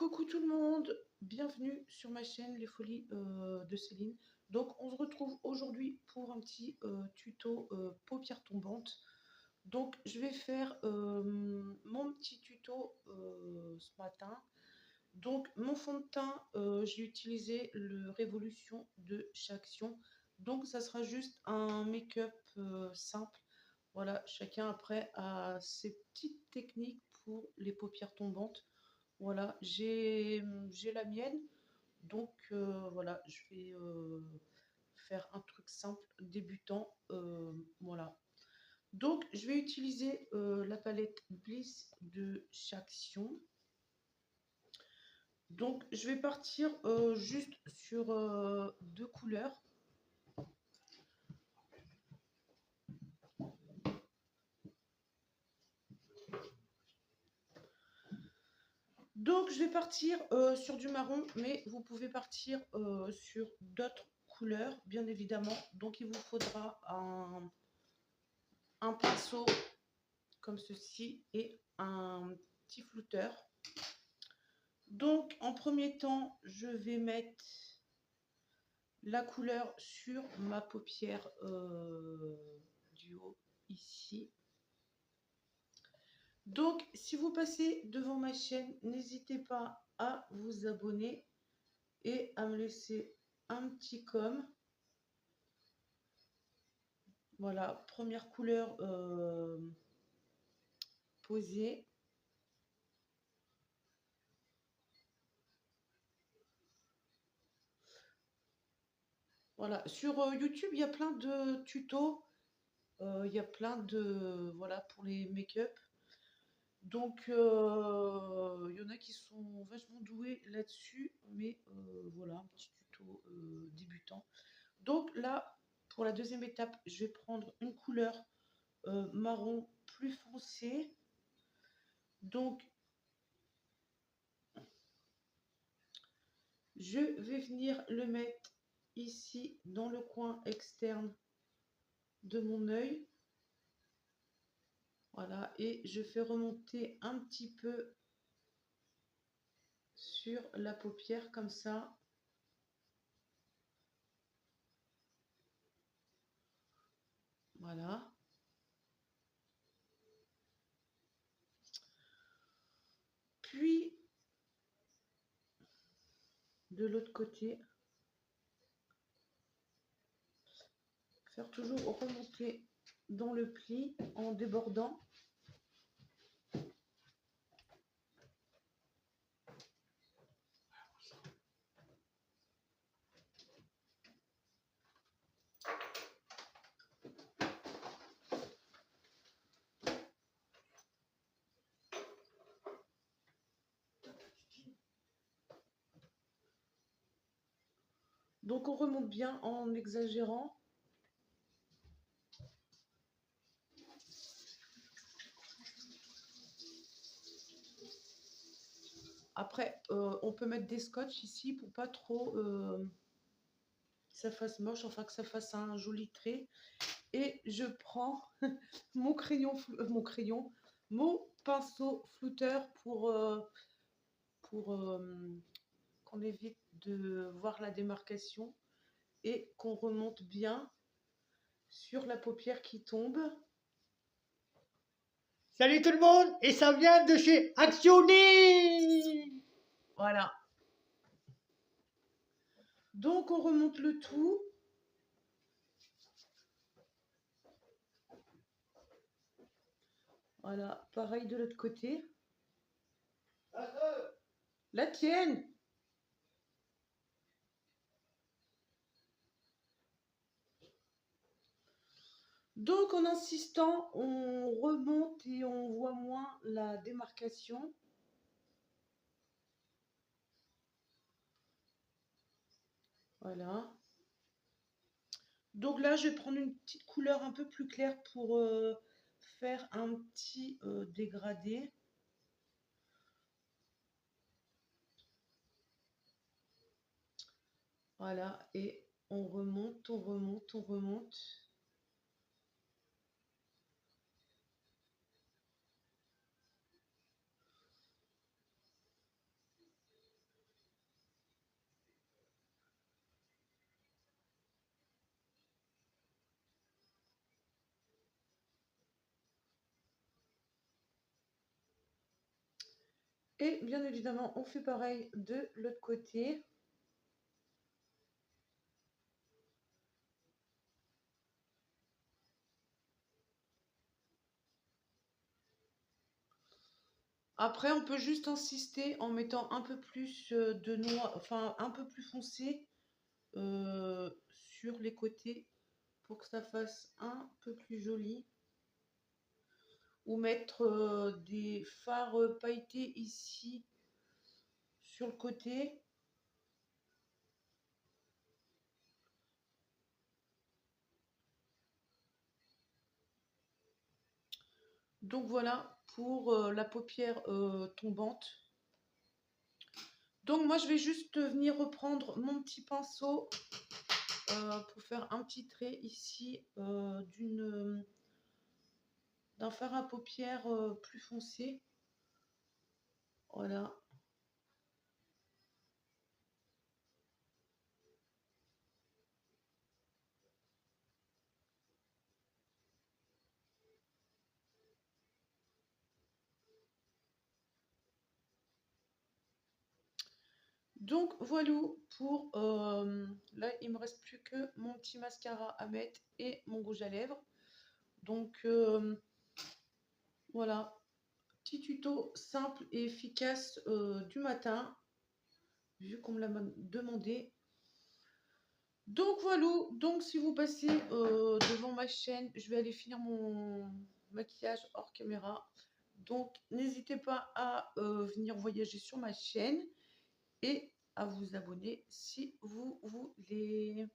Coucou tout le monde, bienvenue sur ma chaîne Les Folies de Céline. Donc on se retrouve aujourd'hui pour un petit tuto paupières tombantes. Donc je vais faire mon petit tuto ce matin. Donc mon fond de teint, j'ai utilisé le Révolution de chez Action. Donc ça sera juste un make-up simple. Voilà, chacun après a ses petites techniques pour les paupières tombantes. Voilà, j'ai la mienne, donc voilà, je vais faire un truc simple, débutant, voilà. Donc, je vais utiliser la palette Bliss de chez Action. Donc, je vais partir juste sur deux couleurs. Donc, je vais partir sur du marron, mais vous pouvez partir sur d'autres couleurs, bien évidemment. Donc, il vous faudra un pinceau comme ceci et un petit flouteur. Donc, en premier temps, je vais mettre la couleur sur ma paupière du haut, ici. Donc, si vous passez devant ma chaîne, n'hésitez pas à vous abonner et à me laisser un petit com. Voilà, première couleur posée. Voilà, sur YouTube, il y a plein de tutos, il y a plein de, voilà, pour les make-up. Donc, il y en a qui sont vachement doués là-dessus, mais voilà, un petit tuto débutant. Donc là, pour la deuxième étape, je vais prendre une couleur marron plus foncé. Donc, je vais venir le mettre ici dans le coin externe de mon œil. Voilà, et je fais remonter un petit peu sur la paupière comme ça. Voilà. Puis, de l'autre côté, faire toujours remonter dans le pli en débordant. Donc on remonte bien en exagérant. Après, on peut mettre des scotch ici pour pas trop que ça fasse moche, enfin que ça fasse un joli trait. Et je prends mon mon pinceau flouteur pour qu'on évite de voir la démarcation et qu'on remonte bien sur la paupière qui tombe. Salut tout le monde, et ça vient de chez Actionné. Voilà. Donc on remonte le tout. Voilà, pareil de l'autre côté. La tienne. Donc en insistant, on remonte et on voit moins la démarcation. Voilà. Donc là, je vais prendre une petite couleur un peu plus claire pour faire un petit dégradé. Voilà, et on remonte, on remonte, on remonte. Et bien évidemment, on fait pareil de l'autre côté. Après, on peut juste insister en mettant un peu plus de noix, enfin un peu plus foncé sur les côtés pour que ça fasse un peu plus joli. Ou mettre des fards pailletés ici sur le côté. Donc voilà pour la paupière tombante. Donc moi je vais juste venir reprendre mon petit pinceau pour faire un petit trait ici d'un fard à paupières plus foncé. Voilà. Donc voilà pour là il me reste plus que mon petit mascara à mettre et mon rouge à lèvres. Donc voilà, petit tuto simple et efficace du matin vu qu'on me l'a demandé. Donc voilà, donc si vous passez devant ma chaîne, je vais aller finir mon maquillage hors caméra. Donc n'hésitez pas à venir voyager sur ma chaîne et à vous abonner si vous voulez.